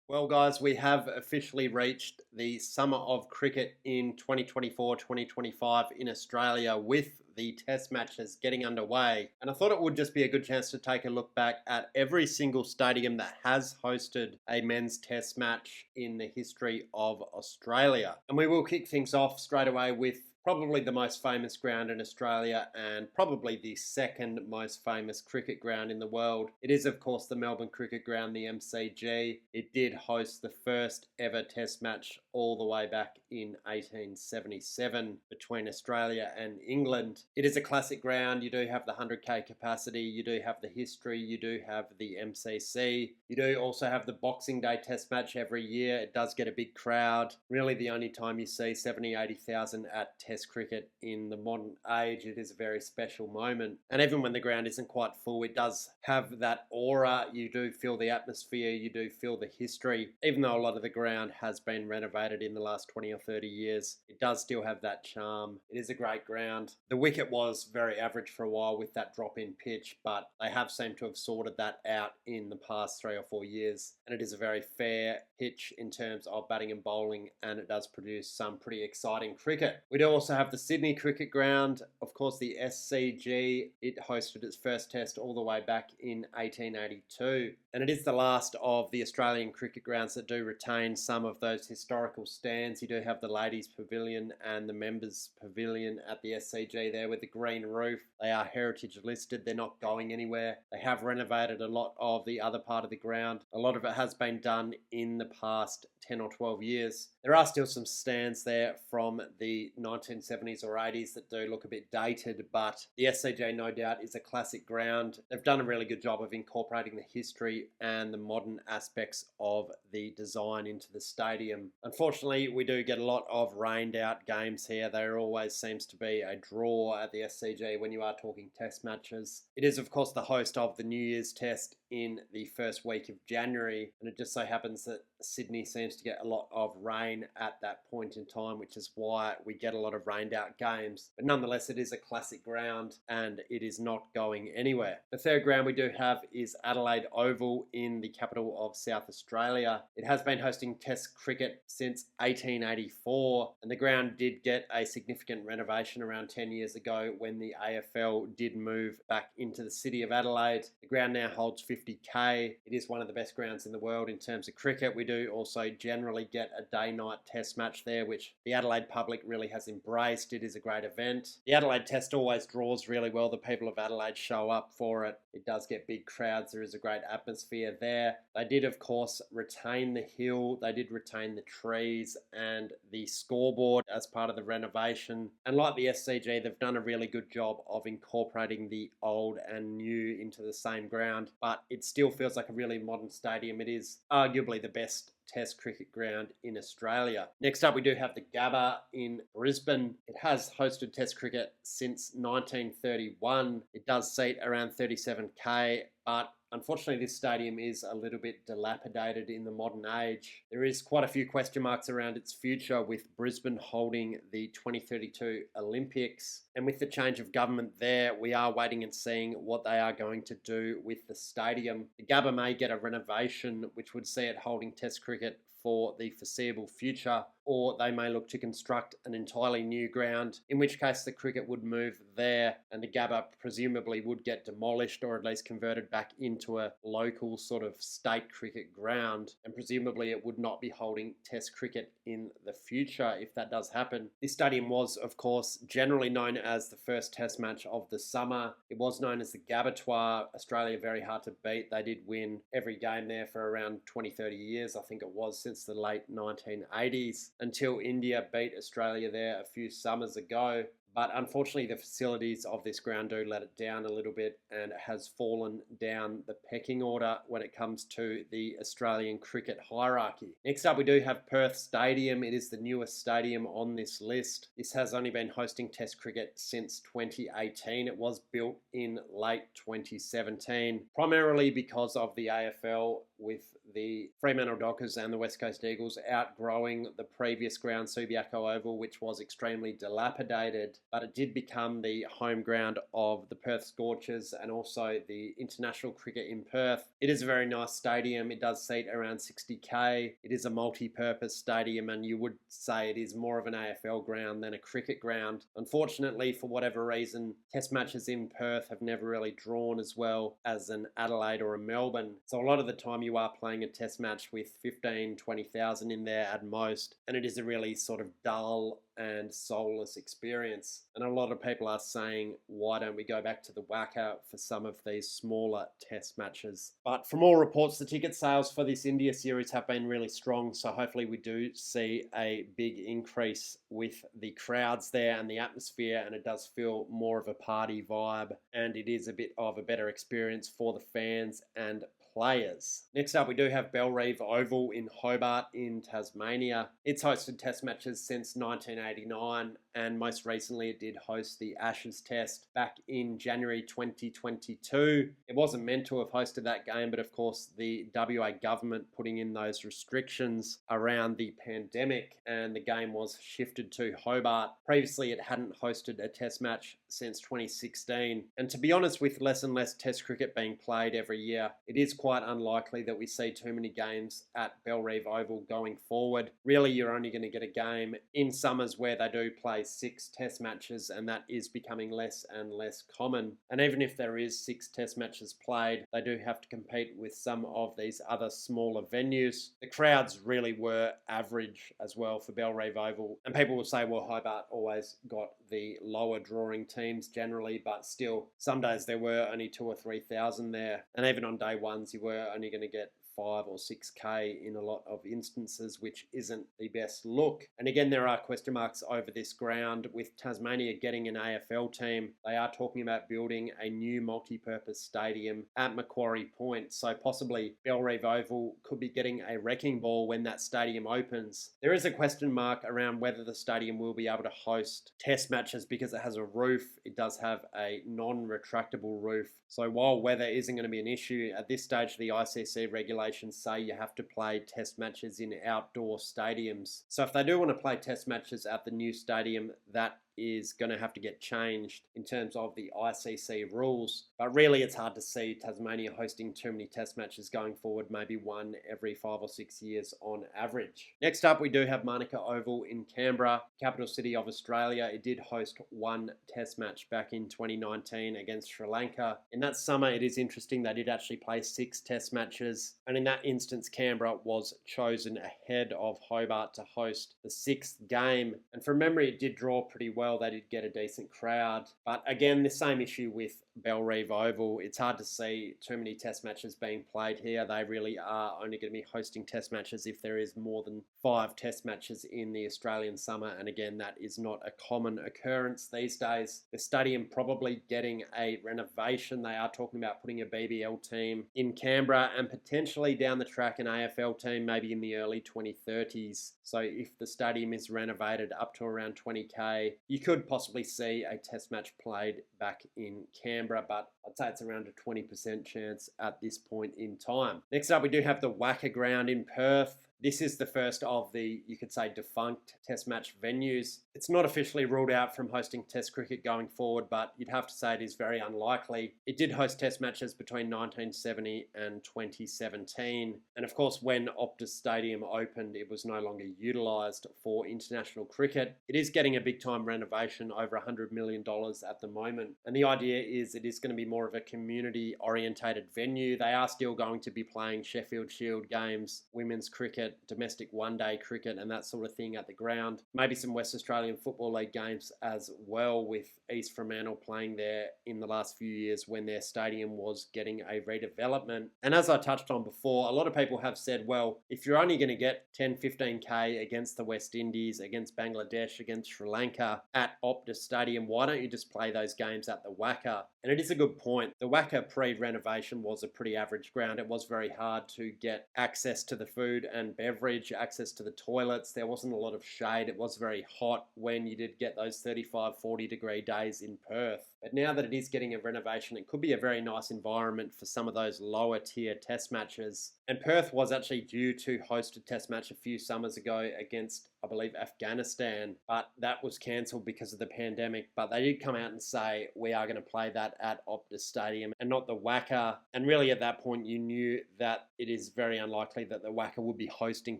Well, guys, we have officially reached the summer of cricket in 2024-2025 in Australia with the test matches getting underway. And I thought it would just be a good chance to take a look back at every single stadium that has hosted a men's test match in the history of Australia. And we will kick things off straight away with probably the most famous ground in Australia and probably the second most famous cricket ground in the world. It is, of course, the Melbourne Cricket Ground, the MCG. It did host the first ever test match all the way back in 1877 between Australia and England. It is a classic ground. You do have the 100k capacity, you do have the history, you do have the MCC, you do also have the Boxing Day test match every year. It does get a big crowd. Really the only time you see 70,000-80,000 at test cricket in the modern age. It is a very special moment. And even when the ground isn't quite full, it does have that aura. You do feel the atmosphere, you do feel the history. Even though a lot of the ground has been renovated in the last 20 or 30 years, it does still have that charm. It is a great ground. The wicket was very average for a while with that drop in pitch, but they have seemed to have sorted that out in the past 3 or 4 years. And it is a very fair pitch in terms of batting and bowling, and it does produce some pretty exciting cricket. We do also have the Sydney Cricket Ground, of course the SCG. It hosted its first test all the way back in 1882, and it is the last of the Australian cricket grounds that do retain some of those historical stands. You do have the Ladies Pavilion and the Members Pavilion at the SCG there with the green roof. They are heritage listed, they're not going anywhere. They have renovated a lot of the other part of the ground. A lot of it has been done in the past 10 or 12 years. There are still some stands there from the 1970s or 80s that do look a bit dated, but the SCG no doubt is a classic ground. They've done a really good job of incorporating the history and the modern aspects of the design into the stadium. Unfortunately, we do get a lot of rained out games here. There always seems to be a draw at the SCG when you are talking test matches. It is, of course, the host of the New Year's Test in the first week of January, and it just so happens that Sydney seems to get a lot of rain at that point in time, which is why we get a lot of rained out games. But nonetheless, it is a classic ground and it is not going anywhere. The third ground we do have is Adelaide Oval in the capital of South Australia. It has been hosting test cricket since 1884, and the ground did get a significant renovation around 10 years ago when the AFL did move back into the city of Adelaide. The ground now holds 50k. It is one of the best grounds in the world in terms of cricket. We do also generally get a day-night test match there, which the Adelaide public really has embraced. It is a great event. The Adelaide Test always draws really well. The people of Adelaide show up for it. It does get big crowds. There is a great atmosphere there. They did, of course, retain the hill. They did retain the trees and the scoreboard as part of the renovation. And like the SCG, they've done a really good job of incorporating the old and new into the same ground, but it still feels like a really modern stadium. It is arguably the best test cricket ground in Australia. Next up, we do have the Gabba in Brisbane. It has hosted test cricket since 1931. It does seat around 37k, but unfortunately, this stadium is a little bit dilapidated in the modern age. There is quite a few question marks around its future, with Brisbane holding the 2032 Olympics. And with the change of government there, we are waiting and seeing what they are going to do with the stadium. The Gabba may get a renovation, which would see it holding test cricket for the foreseeable future, or they may look to construct an entirely new ground, in which case the cricket would move there and the Gabba presumably would get demolished or at least converted back into a local sort of state cricket ground, and presumably it would not be holding test cricket in the future if that does happen. This stadium was, of course, generally known as the first test match of the summer. It was known as the Gabatoir. Australia very hard to beat. They did win every game there for around 20-30 years, I think it was, since the late 1980s, until India beat Australia there a few summers ago. But unfortunately, the facilities of this ground do let it down a little bit, and it has fallen down the pecking order when it comes to the Australian cricket hierarchy. Next up, we do have Perth Stadium. It is the newest stadium on this list. This has only been hosting test cricket since 2018. It was built in late 2017, primarily because of the AFL with the Fremantle Dockers and the West Coast Eagles outgrowing the previous ground, Subiaco Oval, which was extremely dilapidated, but it did become the home ground of the Perth Scorchers and also the international cricket in Perth. It is a very nice stadium. It does seat around 60k. It is a multi-purpose stadium, and you would say it is more of an AFL ground than a cricket ground. Unfortunately, for whatever reason, test matches in Perth have never really drawn as well as an Adelaide or a Melbourne. So a lot of the time you are playing a test match with 15, 20,000 in there at most, and it is a really sort of dull and soulless experience. And a lot of people are saying, why don't we go back to the WACA for some of these smaller test matches? But from all reports, the ticket sales for this India series have been really strong, so hopefully we do see a big increase with the crowds there and the atmosphere, and it does feel more of a party vibe, and it is a bit of a better experience for the fans and players. Next up, we do have Bellerive Oval in Hobart in Tasmania. It's hosted test matches since 1989, and most recently it did host the Ashes Test back in January 2022. It wasn't meant to have hosted that game, but of course the WA government putting in those restrictions around the pandemic, and the game was shifted to Hobart. Previously it hadn't hosted a test match since 2016, and to be honest, with less and less test cricket being played every year, it is quite unlikely that we see too many games at Bellerive Oval going forward. Really, you're only going to get a game in summers where they do play 6 test matches, and that is becoming less and less common. And even if there is 6 test matches played, they do have to compete with some of these other smaller venues. The crowds really were average as well for Bellerive Oval, and people will say, well, Hobart always got the lower drawing teams generally, but still, some days there were only 2,000 or 3,000 there, and even on day ones you were only going to get 5 or 6k in a lot of instances, which isn't the best look. And again, there are question marks over this ground. With Tasmania getting an AFL team, they are talking about building a new multi-purpose stadium at Macquarie Point, so possibly Bellerive Oval could be getting a wrecking ball when that stadium opens. There is a question mark around whether the stadium will be able to host test matches because it has a roof. It does have a non-retractable roof, so while weather isn't going to be an issue, at this stage the ICC regulations say you have to play test matches in outdoor stadiums. So if they do want to play test matches at the new stadium, that is going to have to get changed in terms of the ICC rules. But really, it's hard to see Tasmania hosting too many test matches going forward, maybe one every 5 or 6 years on average. Next up, we do have Manuka Oval in Canberra, capital city of Australia. It did host 1 test match back in 2019 against Sri Lanka. In that summer, it is interesting, they did actually play 6 test matches, and in that instance, Canberra was chosen ahead of Hobart to host the 6th game. And from memory, it did draw pretty well. They did get a decent crowd, but again, the same issue with Bellerive Oval. It's hard to see too many test matches being played here. They really are only going to be hosting test matches if there is more than 5 test matches in the Australian summer, and again, that is not a common occurrence these days. The stadium probably getting a renovation. They are talking about putting a BBL team in Canberra and potentially down the track an AFL team maybe in the early 2030s. So if the stadium is renovated up to around 20k, you could possibly see a test match played back in Canberra, but I'd say it's around a 20% chance at this point in time. Next up, we do have the WACA ground in Perth. This is the first of the, you could say, defunct test match venues. It's not officially ruled out from hosting test cricket going forward, but you'd have to say it is very unlikely. It did host test matches between 1970 and 2017. And of course, when Optus Stadium opened, it was no longer utilised for international cricket. It is getting a big time renovation, over $100 million at the moment. And the idea is it is going to be more of a community orientated venue. They are still going to be playing Sheffield Shield games, women's cricket, domestic one-day cricket and that sort of thing at the ground. Maybe some West Australian Football League games as well, with East Fremantle playing there in the last few years when their stadium was getting a redevelopment. And as I touched on before, a lot of people have said, well, if you're only going to get 10, 15k against the West Indies, against Bangladesh, against Sri Lanka at Optus Stadium, why don't you just play those games at the WACA? And it is a good point. The WACA pre-renovation was a pretty average ground. It was very hard to get access to the food and and beverage, access to the toilets. There wasn't a lot of shade. It was very hot when you did get those 35, 40-degree days in Perth. But now that it is getting a renovation, it could be a very nice environment for some of those lower tier test matches. And Perth was actually due to host a test match a few summers ago against, I believe, Afghanistan, but that was cancelled because of the pandemic. But they did come out and say, we are going to play that at Optus Stadium and not the WACA. And really at that point, you knew that it is very unlikely that the WACA would be hosting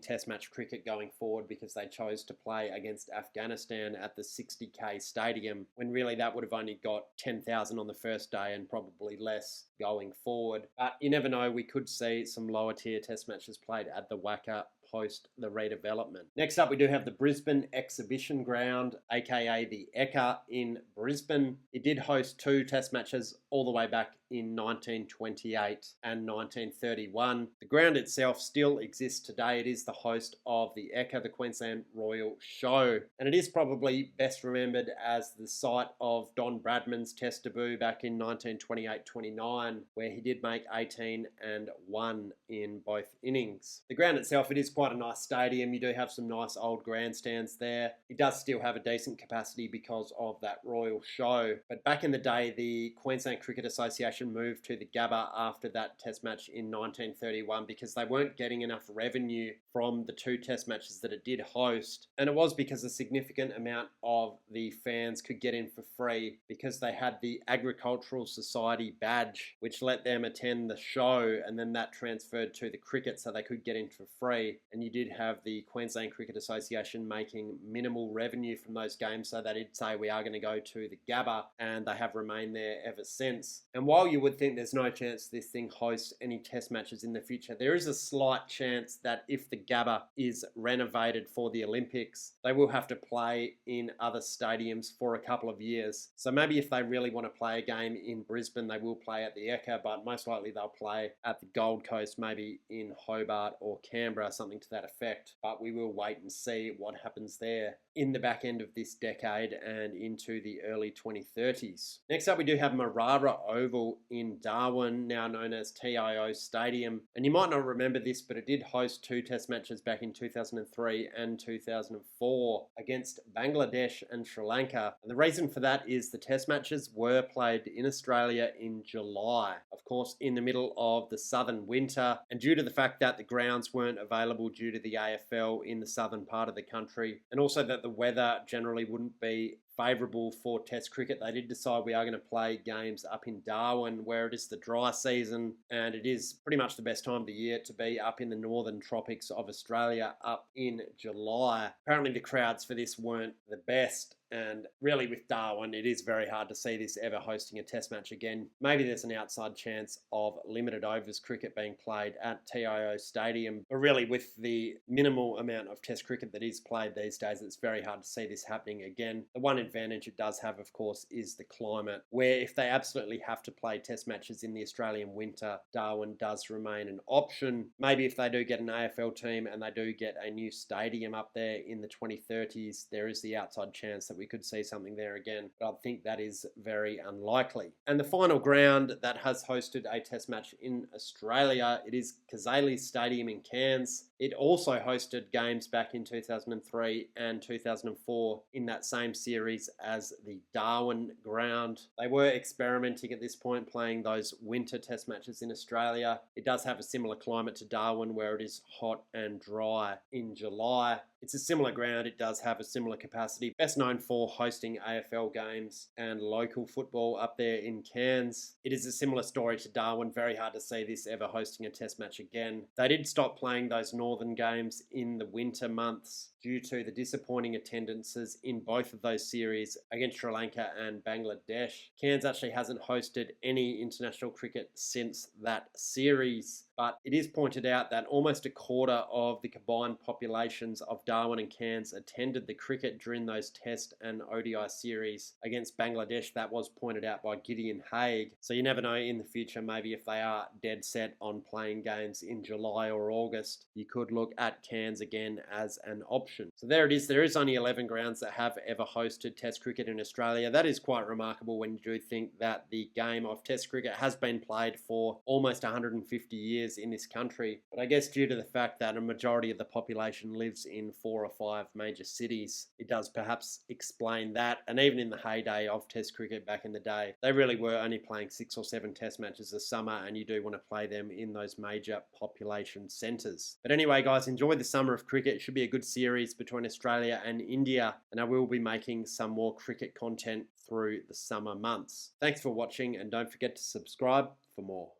test match cricket going forward, because they chose to play against Afghanistan at the 60k stadium, when really that would have only got 10,000 on the first day and probably less going forward. But you never know, we could see some lower tier test matches played at the WACA post the redevelopment. Next up, we do have the Brisbane Exhibition Ground, aka the Ekka in Brisbane. It did host 2 test matches all the way back in 1928 and 1931. The ground itself still exists today. It is the host of the Ekka, the Queensland Royal Show, and it is probably best remembered as the site of Don Bradman's test debut back in 1928-29, where he did make 18 and 1 in both innings. The ground itself, it is quite a nice stadium. You do have some nice old grandstands there. It does still have a decent capacity because of that Royal Show. But back in the day, the Queensland Cricket Association moved to the Gabba after that test match in 1931 because they weren't getting enough revenue from the 2 test matches that it did host. And it was because a significant amount of the fans could get in for free because they had the Agricultural Society badge, which let them attend the show, and then that transferred to the cricket so they could get in for free. And you did have the Queensland Cricket Association making minimal revenue from those games, so they did say, we are going to go to the Gabba, and they have remained there ever since. And while you would think there's no chance this thing hosts any test matches in the future, there is a slight chance that if the Gabba is renovated for the Olympics, they will have to play in other stadiums for a couple of years. So maybe if they really want to play a game in Brisbane, they will play at the Ekka, but most likely they'll play at the Gold Coast, maybe in Hobart or Canberra, something to that effect. But we will wait and see what happens there in the back end of this decade and into the early 2030s. Next up, we do have Marara Oval in Darwin, now known as TIO Stadium. And you might not remember this, but it did host 2 test matches back in 2003 and 2004 against Bangladesh and Sri Lanka. And the reason for that is the test matches were played in Australia in July, of course, in the middle of the southern winter. And due to the fact that the grounds weren't available due to the AFL in the southern part of the country, and also that the weather generally wouldn't be favourable for test cricket, they did decide we are going to play games up in Darwin, where it is the dry season and it is pretty much the best time of the year to be up in the northern tropics of Australia up in July. Apparently the crowds for this weren't the best, and really with Darwin, it is very hard to see this ever hosting a test match again. Maybe there's an outside chance of limited overs cricket being played at TIO Stadium, but really with the minimal amount of test cricket that is played these days, it's very hard to see this happening again. The one advantage it does have, of course, is the climate, where if they absolutely have to play test matches in the Australian winter, Darwin does remain an option. Maybe if they do get an AFL team and they do get a new stadium up there in the 2030s, there is the outside chance that we could see something there again, but I think that is very unlikely. And the final ground that has hosted a test match in Australia, it is Kazali Stadium in Cairns. It also hosted games back in 2003 and 2004 in that same series as the Darwin ground. They were experimenting at this point, playing those winter test matches in Australia. It does have a similar climate to Darwin, where it is hot and dry in July. It's a similar ground. It does have a similar capacity. Best known for hosting AFL games and local football up there in Cairns. It is a similar story to Darwin. Very hard to see this ever hosting a test match again. They did stop playing those northern games in the winter months due to the disappointing attendances in both of those series against Sri Lanka and Bangladesh. Cairns actually hasn't hosted any international cricket since that series, but it is pointed out that almost a quarter of the combined populations of Darwin and Cairns attended the cricket during those Test and ODI series against Bangladesh. That was pointed out by Gideon Haigh. So you never know, in the future, maybe if they are dead set on playing games in July or August, you could look at Cairns again as an option. So there it is. There is only 11 grounds that have ever hosted Test cricket in Australia. That is quite remarkable when you do think that the game of Test cricket has been played for almost 150 years areas in this country. But I guess due to the fact that a majority of the population lives in 4 or 5 major cities, it does perhaps explain that. And even in the heyday of Test cricket back in the day, they really were only playing 6 or 7 Test matches a summer, and you do want to play them in those major population centres. But anyway, guys, enjoy the summer of cricket. It should be a good series between Australia and India, and I will be making some more cricket content through the summer months. Thanks for watching, and don't forget to subscribe for more.